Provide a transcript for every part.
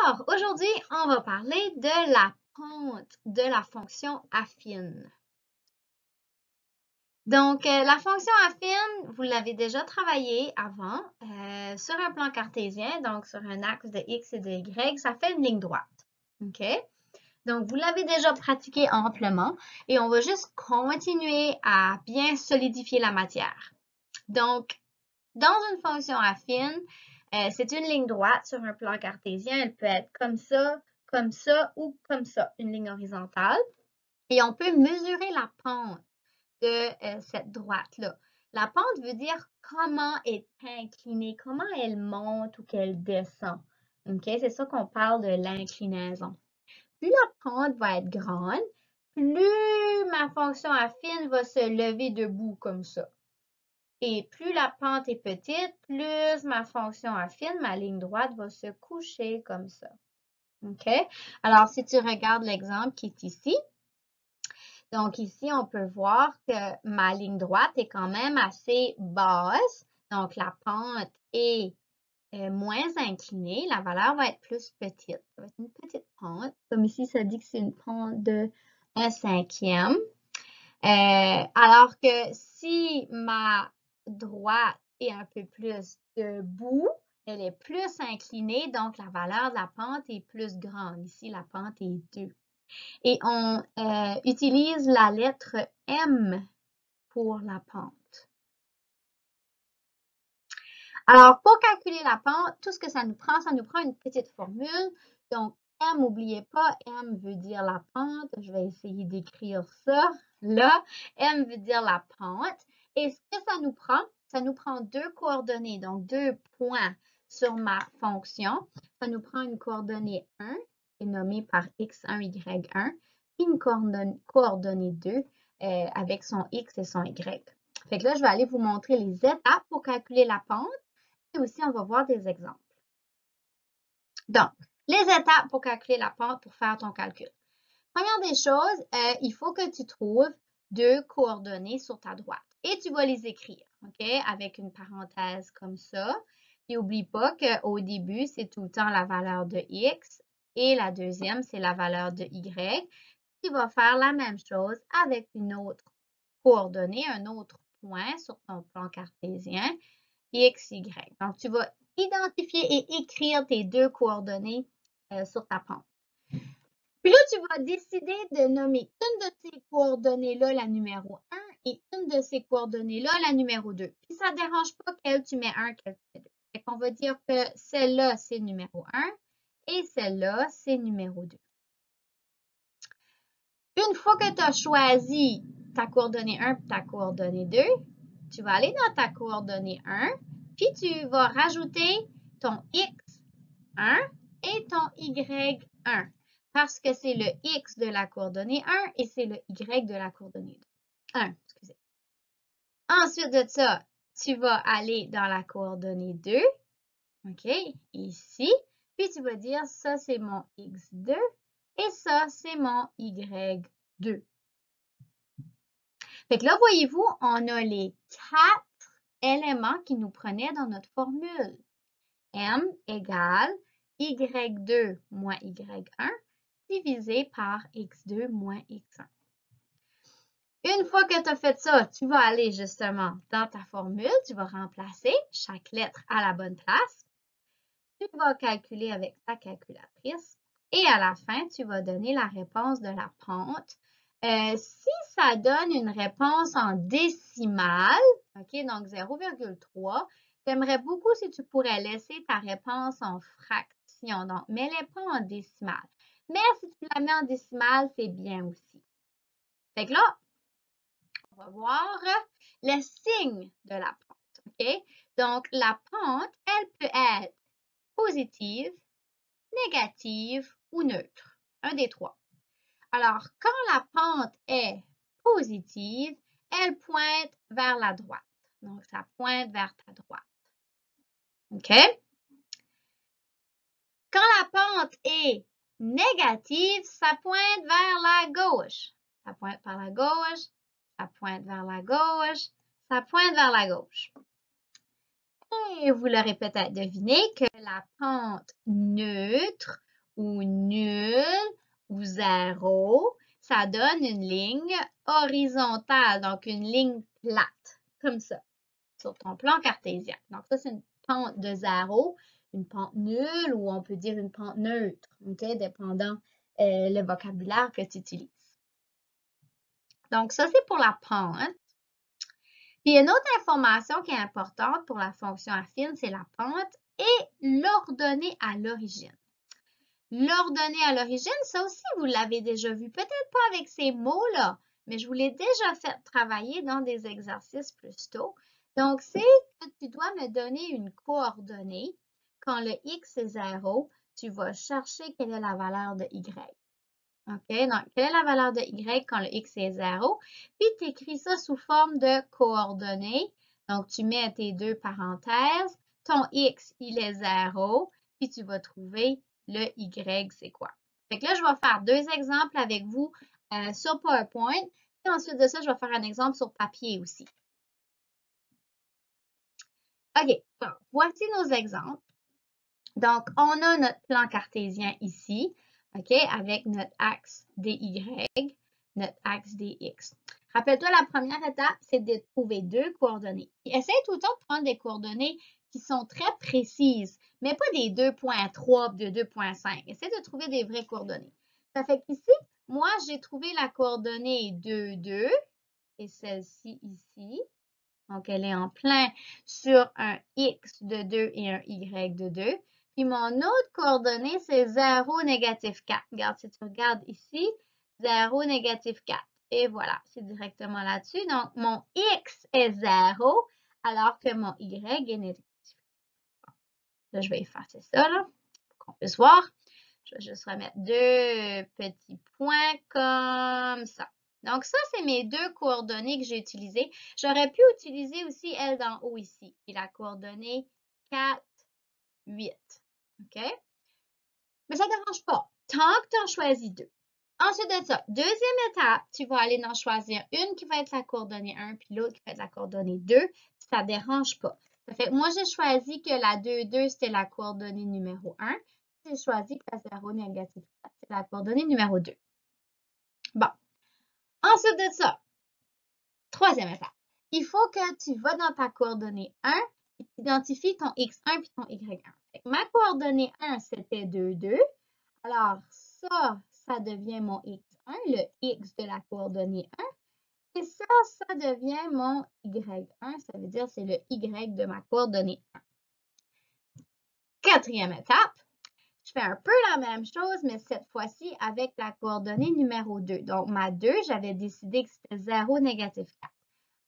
Alors, aujourd'hui, on va parler de la pente de la fonction affine. Donc, la fonction affine, vous l'avez déjà travaillé avant sur un plan cartésien, donc sur un axe de x et de y, ça fait une ligne droite. OK? Donc, vous l'avez déjà pratiqué amplement et on va juste continuer à bien solidifier la matière. Donc, dans une fonction affine, c'est une ligne droite sur un plan cartésien. Elle peut être comme ça ou comme ça, une ligne horizontale. Et on peut mesurer la pente de cette droite-là. La pente veut dire comment est inclinée, comment elle monte ou qu'elle descend. OK? C'est ça qu'on parle de l'inclinaison. Plus la pente va être grande, plus ma fonction affine va se lever debout comme ça. Et plus la pente est petite, plus ma fonction affine, ma ligne droite, va se coucher comme ça. OK? Alors, si tu regardes l'exemple qui est ici, donc ici, on peut voir que ma ligne droite est quand même assez basse. Donc, la pente est moins inclinée. La valeur va être plus petite. Ça va être une petite pente. Comme ici, ça dit que c'est une pente de 1/5. Alors que si ma droite est un peu plus debout, elle est plus inclinée, donc la valeur de la pente est plus grande. Ici, la pente est 2. Et on utilise la lettre M pour la pente. Alors, pour calculer la pente, tout ce que ça nous prend une petite formule. Donc, M, n'oubliez pas, M veut dire la pente. Je vais essayer d'écrire ça là. M veut dire la pente. Et ce que ça nous prend deux coordonnées, donc 2 points sur ma fonction. Ça nous prend une coordonnée 1, qui est nommée par x1, y1, et une coordonnée 2 avec son x et son y. Fait que là, je vais aller vous montrer les étapes pour calculer la pente. Et aussi, on va voir des exemples. Donc, les étapes pour calculer la pente pour faire ton calcul. Première des choses, il faut que tu trouves 2 coordonnées sur ta droite. Et tu vas les écrire, OK? Avec une parenthèse comme ça. Et n'oublie pas qu'au début, c'est tout le temps la valeur de x. Et la deuxième, c'est la valeur de y. Tu vas faire la même chose avec une autre coordonnée, un autre point sur ton plan cartésien. X, Y. Donc, tu vas identifier et écrire tes 2 coordonnées sur ta pente. Puis là, tu vas décider de nommer une de ces coordonnées-là la numéro 1 et une de ces coordonnées-là la numéro 2. Puis ça ne dérange pas quelle tu mets 1, quelle tu mets 2. Fait qu'on va dire que celle-là, c'est numéro 1 et celle-là, c'est numéro 2. Une fois que tu as choisi ta coordonnée 1 et ta coordonnée 2, tu vas aller dans ta coordonnée 1, puis tu vas rajouter ton x1 et ton y1 parce que c'est le x de la coordonnée 1 et c'est le y de la coordonnée 1. Excusez. Ensuite de ça, tu vas aller dans la coordonnée 2, OK, ici, puis tu vas dire ça c'est mon x2 et ça c'est mon y2. Fait que là, voyez-vous, on a les 4 éléments qui nous prenaient dans notre formule. M égale y2 moins y1 divisé par x2 moins x1. Une fois que tu as fait ça, tu vas aller justement dans ta formule, tu vas remplacer chaque lettre à la bonne place. Tu vas calculer avec ta calculatrice et à la fin, tu vas donner la réponse de la pente. Si ça donne une réponse en décimale, OK, donc 0,3, j'aimerais beaucoup si tu pourrais laisser ta réponse en fraction. Donc, mets-les pas en décimale. Mais si tu la mets en décimale, c'est bien aussi. Fait que là, on va voir le signe de la pente. OK? Donc, la pente, elle peut être positive, négative ou neutre. Un des trois. Alors, quand la pente est positive, elle pointe vers la droite. Donc, ça pointe vers ta droite. OK? Quand la pente est négative, ça pointe vers la gauche. Ça pointe par la gauche, ça pointe vers la gauche, ça pointe vers la gauche. Et vous l'aurez peut-être deviné que la pente neutre ou nul ou 0, ça donne une ligne horizontale, donc une ligne plate, comme ça, sur ton plan cartésien. Donc ça, c'est une pente de 0, une pente nulle ou on peut dire une pente neutre, OK, dépendant le vocabulaire que tu utilises. Donc ça, c'est pour la pente. Puis une autre information qui est importante pour la fonction affine, c'est la pente et l'ordonnée à l'origine. L'ordonnée à l'origine, ça aussi, vous l'avez déjà vu. Peut-être pas avec ces mots-là, mais je vous l'ai déjà fait travailler dans des exercices plus tôt. Donc, c'est que tu dois me donner une coordonnée. Quand le x est 0, tu vas chercher quelle est la valeur de y. OK? Donc, quelle est la valeur de y quand le x est 0? Puis, tu écris ça sous forme de coordonnées. Donc, tu mets tes deux parenthèses. Ton x, il est 0. Puis, tu vas trouver le y, c'est quoi? Fait que là, je vais faire deux exemples avec vous sur PowerPoint. Et ensuite de ça, je vais faire un exemple sur papier aussi. OK, bon, voici nos exemples. Donc, on a notre plan cartésien ici, OK, avec notre axe DY, notre axe DX. Rappelle-toi, la première étape, c'est de trouver deux coordonnées. Essaye tout le temps de prendre des coordonnées qui sont très précises, mais pas des 2.3 de 2.5. Essaye de trouver des vraies coordonnées. Ça fait qu'ici, moi, j'ai trouvé la coordonnée 2, 2 et celle-ci ici. Donc, elle est en plein sur un X de 2 et un Y de 2. Puis, mon autre coordonnée, c'est 0, négatif 4. Regarde, si tu regardes ici, 0, négatif 4. Et voilà, c'est directement là-dessus. Donc, mon X est 0, alors que mon Y est négatif 4. Là, je vais effacer ça, là, pour qu'on puisse voir. Je vais juste remettre deux petits points comme ça. Donc, ça, c'est mes deux coordonnées que j'ai utilisées. J'aurais pu utiliser aussi elle d'en haut ici, qui est la coordonnée 4, 8. OK? Mais ça ne dérange pas, tant que tu en choisis deux. Ensuite de ça, deuxième étape, tu vas aller en choisir une qui va être la coordonnée 1, puis l'autre qui va être la coordonnée 2. Ça ne dérange pas. Ça fait, moi, j'ai choisi que la 2, 2, c'était la coordonnée numéro 1. J'ai choisi que la 0, négatif 4, c'est la coordonnée numéro 2. Bon. Ensuite de ça, troisième étape. Il faut que tu vas dans ta coordonnée 1 et tu identifies ton x1 puis ton y1. Ma coordonnée 1, c'était 2, 2. Alors, ça devient mon x1, le x de la coordonnée 1. Et ça devient mon y1. Ça veut dire c'est le y de ma coordonnée 1. Quatrième étape, je fais un peu la même chose, mais cette fois-ci avec la coordonnée numéro 2. Donc, ma 2, j'avais décidé que c'était 0, négatif 4.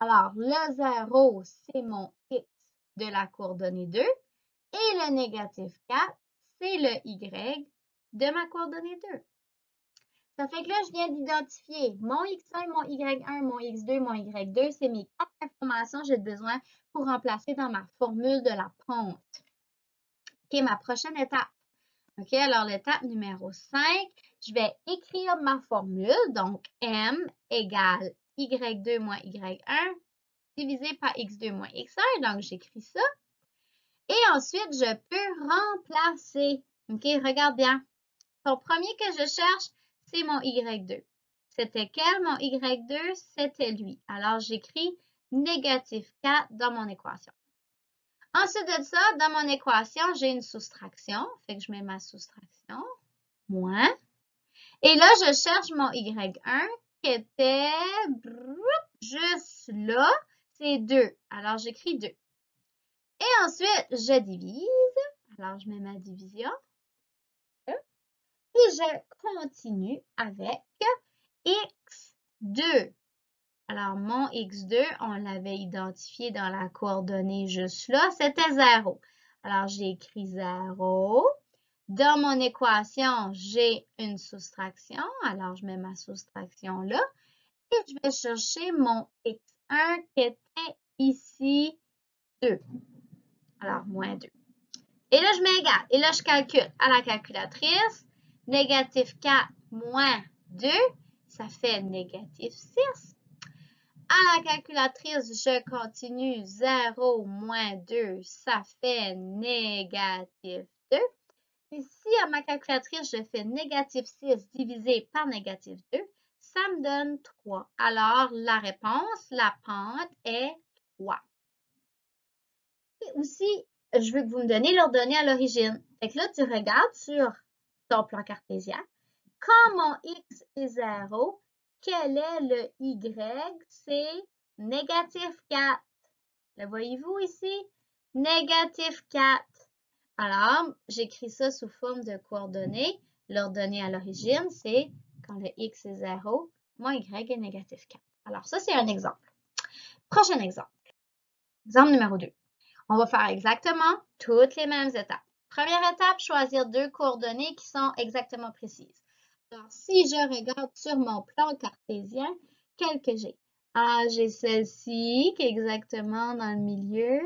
Alors, le 0, c'est mon x de la coordonnée 2. Et le négatif 4, c'est le y de ma coordonnée 2. Ça fait que là, je viens d'identifier mon x1, mon y1, mon x2, mon y2. C'est mes 4 informations que j'ai besoin pour remplacer dans ma formule de la pente. OK, ma prochaine étape. OK, alors l'étape numéro 5, je vais écrire ma formule. Donc, m égale y2 moins y1 divisé par x2 moins x1. Donc, j'écris ça. Et ensuite, je peux remplacer. OK, regarde bien. Ton premier que je cherche, c'est mon y2. C'était quel, mon y2? C'était lui. Alors, j'écris négatif 4 dans mon équation. Ensuite de ça, dans mon équation, j'ai une soustraction. Fait que je mets ma soustraction. Moins. Et là, je cherche mon y1 qui était juste là. C'est 2. Alors, j'écris 2. Et ensuite, je divise. Alors, je mets ma division. Et je continue avec x2. Alors, mon x2, on l'avait identifié dans la coordonnée juste là, c'était 0. Alors, j'ai écrit 0. Dans mon équation, j'ai une soustraction. Alors, je mets ma soustraction là. Et je vais chercher mon x1 qui était ici 2. Alors, moins 2. Et là, je mets égal. Et là, je calcule à la calculatrice. Négatif 4 moins 2, ça fait négatif 6. À la calculatrice, je continue. 0 moins 2, ça fait négatif 2. Et si à ma calculatrice, je fais négatif 6 divisé par négatif 2, ça me donne 3. Alors, la réponse, la pente est 3. Et aussi, je veux que vous me donniez leurs données à l'origine. Fait que là, tu regardes sur ton plan cartésien. Quand mon x est 0, quel est le y? C'est négatif 4. Le voyez-vous ici? Négatif 4. Alors, j'écris ça sous forme de coordonnées. Leurs données à l'origine, c'est quand le x est 0, mon y est négatif 4. Alors, ça, c'est un exemple. Prochain exemple. Exemple numéro 2. On va faire exactement toutes les mêmes étapes. Première étape, choisir deux coordonnées qui sont exactement précises. Alors, si je regarde sur mon plan cartésien, quelle que j'ai? Ah, j'ai celle-ci qui est exactement dans le milieu.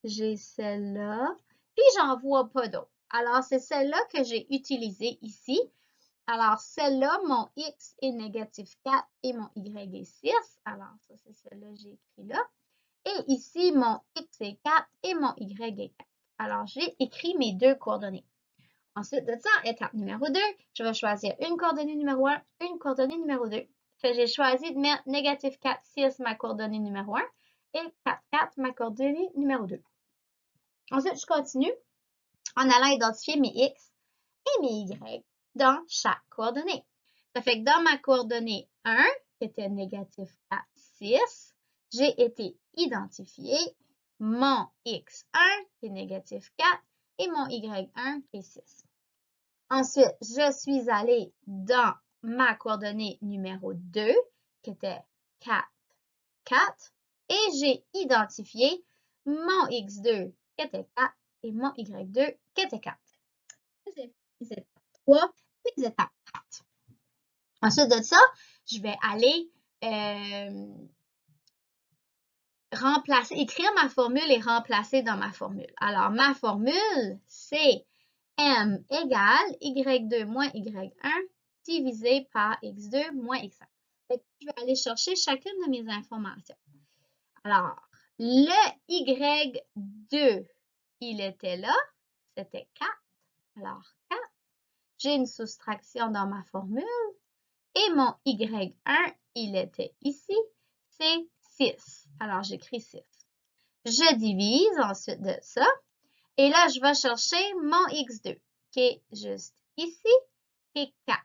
J'ai celle-là. Puis, j'en vois pas d'autres. Alors, c'est celle-là que j'ai utilisée ici. Alors, celle-là, mon x est négatif 4 et mon y est 6. Alors, ça, c'est celle-là que j'ai écrit là. Et ici, mon x est 4 et mon y est 4. Alors, j'ai écrit mes deux coordonnées. Ensuite de ça, étape numéro 2, je vais choisir une coordonnée numéro 1, une coordonnée numéro 2. J'ai choisi de mettre négatif 4, 6, ma coordonnée numéro 1, et 4, 4, ma coordonnée numéro 2. Ensuite, je continue en allant identifier mes x et mes y dans chaque coordonnée. Ça fait que dans ma coordonnée 1, qui était négatif 4, 6, j'ai été identifié mon x1 qui est négatif 4 et mon y1 qui est 6. Ensuite, je suis allée dans ma coordonnée numéro 2 qui était 4, 4 et j'ai identifié mon x2 qui était 4 et mon y2 qui était 4. J'ai fait les étapes 3 et les étapes 4. Ensuite de ça, je vais aller écrire ma formule et remplacer dans ma formule. Alors, ma formule, c'est m égale y2 moins y1 divisé par x2 moins x1. Je vais aller chercher chacune de mes informations. Alors, le y2, il était là, c'était 4. Alors, 4. J'ai une soustraction dans ma formule. Et mon y1, il était ici, c'est 6. Alors, j'écris 6. Je divise ensuite de ça. Et là, je vais chercher mon x2, qui est juste ici, qui est 4.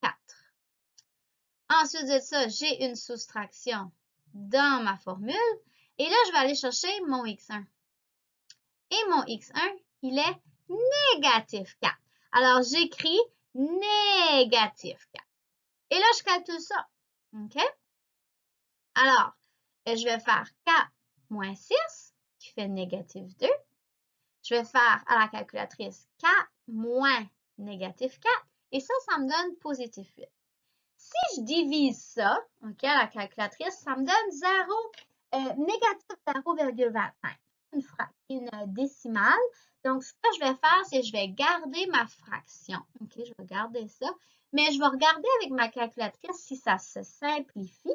4. Ensuite de ça, j'ai une soustraction dans ma formule. Et là, je vais aller chercher mon x1. Et mon x1, il est négatif 4. Alors, j'écris négatif 4. Et là, je calcule ça. OK? Alors, je vais faire 4 moins 6, qui fait négatif 2. Je vais faire à la calculatrice 4 moins négatif 4. Et ça, ça me donne positif 8. Si je divise ça, OK, à la calculatrice, ça me donne négatif 0,25. Une décimale. Donc, ce que je vais faire, c'est que je vais garder ma fraction. OK, je vais garder ça. Mais je vais regarder avec ma calculatrice si ça se simplifie.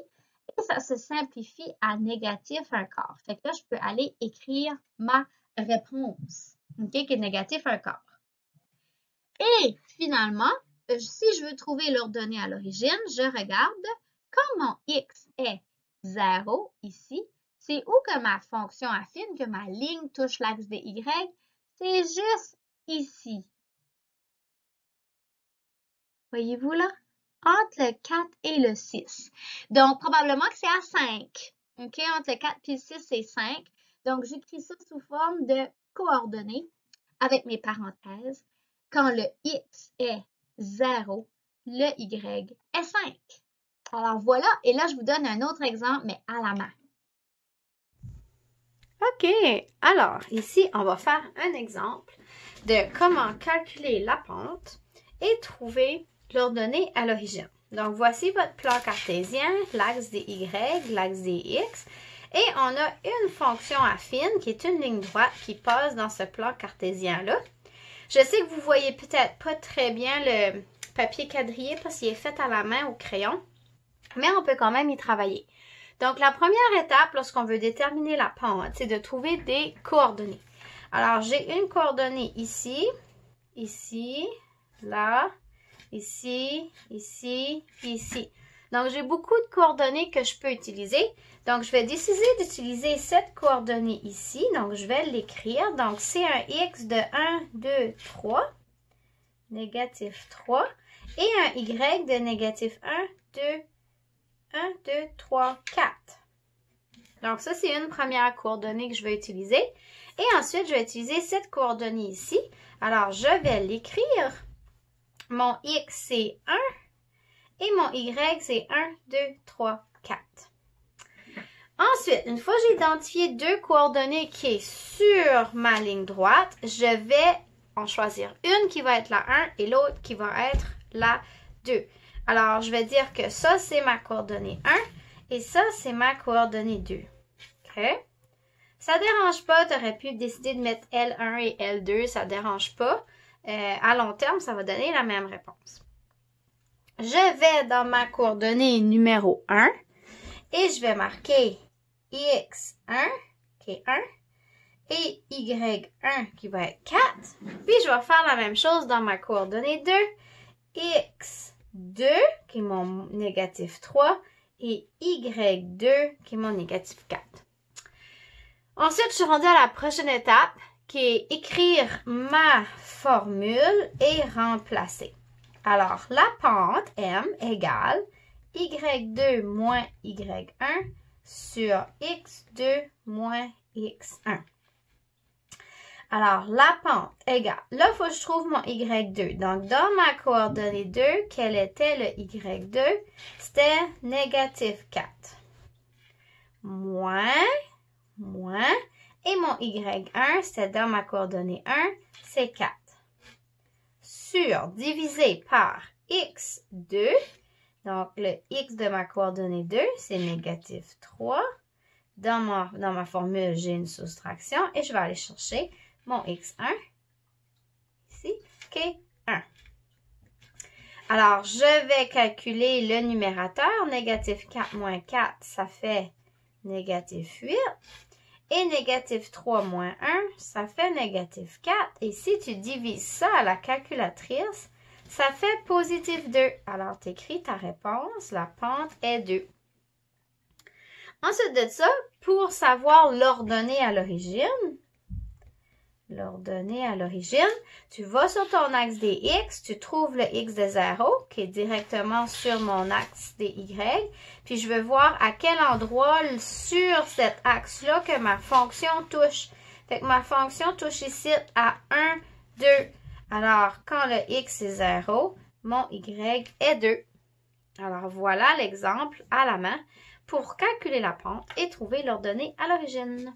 Et ça se simplifie à négatif 1/4. Fait que là, je peux aller écrire ma réponse, OK, qui est négatif 1/4. Et finalement, si je veux trouver l'ordonnée à l'origine, je regarde quand mon x est 0 ici, c'est où que ma fonction affine, que ma ligne touche l'axe des y, c'est juste ici. Voyez-vous là? Entre le 4 et le 6. Donc, probablement que c'est à 5. OK? Entre le 4 et le 6, c'est 5. Donc, j'écris ça sous forme de coordonnées avec mes parenthèses. Quand le x est 0, le y est 5. Alors, voilà. Et là, je vous donne un autre exemple, mais à la main. OK. Alors, ici, on va faire un exemple de comment calculer la pente et trouver l'ordonnée à l'origine. Donc, voici votre plan cartésien, l'axe des y, l'axe des x. Et on a une fonction affine qui est une ligne droite qui passe dans ce plan cartésien-là. Je sais que vous ne voyez peut-être pas très bien le papier quadrillé parce qu'il est fait à la main au crayon, mais on peut quand même y travailler. Donc, la première étape lorsqu'on veut déterminer la pente, c'est de trouver des coordonnées. Alors, j'ai une coordonnée ici ici, là, ici, ici, puis ici. Donc, j'ai beaucoup de coordonnées que je peux utiliser. Donc, je vais décider d'utiliser cette coordonnée ici. Donc, je vais l'écrire. Donc, c'est un x de 1, 2, 3, négatif 3, et un y de négatif 1, 2, 1, 2, 3, 4. Donc, ça, c'est une première coordonnée que je vais utiliser. Et ensuite, je vais utiliser cette coordonnée ici. Alors, je vais l'écrire. Mon x, c'est 1. Et mon y, c'est 1, 2, 3, 4. Ensuite, une fois que j'ai identifié deux coordonnées qui est sur ma ligne droite, je vais en choisir une qui va être la 1 et l'autre qui va être la 2. Alors, je vais dire que ça, c'est ma coordonnée 1 et ça, c'est ma coordonnée 2. OK? Ça ne dérange pas, tu aurais pu décider de mettre L1 et L2, ça ne dérange pas. À long terme, ça va donner la même réponse. Je vais dans ma coordonnée numéro 1 et je vais marquer x1 qui est 1 et y1 qui va être 4. Puis je vais faire la même chose dans ma coordonnée 2, x2 qui est mon négatif 3 et y2 qui est mon négatif 4. Ensuite, je suis rendue à la prochaine étape qui est écrire ma formule et remplacer. Alors, la pente M égale y2 moins y1 sur x2 moins x1. Alors, la pente égale, là, il faut que je trouve mon y2. Donc, dans ma coordonnée 2, quel était le y2? C'était négatif 4. Moins, et mon y1, c'était dans ma coordonnée 1, c'est 4. Sur, divisé par x2, donc le x de ma coordonnée 2, c'est négatif 3. Dans ma formule, j'ai une soustraction et je vais aller chercher mon x1, ici, qui est 1. Alors, je vais calculer le numérateur. Négatif 4 moins 4, ça fait négatif 8. Et négatif 3 moins 1, ça fait négatif 4. Et si tu divises ça à la calculatrice, ça fait positif 2. Alors, tu écris ta réponse. La pente est 2. Ensuite de ça, pour savoir l'ordonnée à l'origine, tu vas sur ton axe des x, tu trouves le x de 0 qui est directement sur mon axe des y. Puis je veux voir à quel endroit sur cet axe-là que ma fonction touche. Fait que ma fonction touche ici à 1, 2. Alors, quand le x est 0, mon y est 2. Alors, voilà l'exemple à la main pour calculer la pente et trouver l'ordonnée à l'origine.